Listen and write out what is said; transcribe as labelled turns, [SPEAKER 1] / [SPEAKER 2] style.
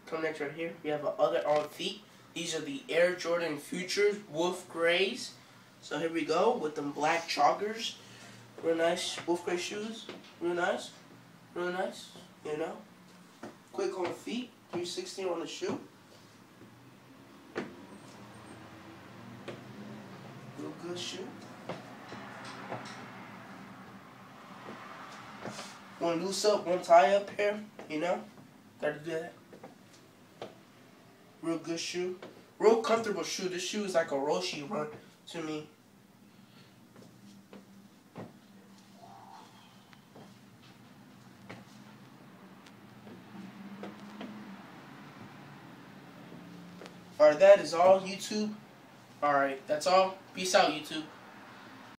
[SPEAKER 1] Come next right here. We have other on feet. These are the Air Jordan Futures Wolf Grays. So here we go with them black joggers. Real nice Wolf Gray shoes. Real nice. Real nice. You know. Quick on feet. 360 on the shoe. Real good shoe. One loose up, one tie up here. You know. Gotta do that. Real good shoe. Real comfortable shoe. This shoe is like a Roshi run to me. Alright, that is all, YouTube. Alright, that's all. Peace out, YouTube.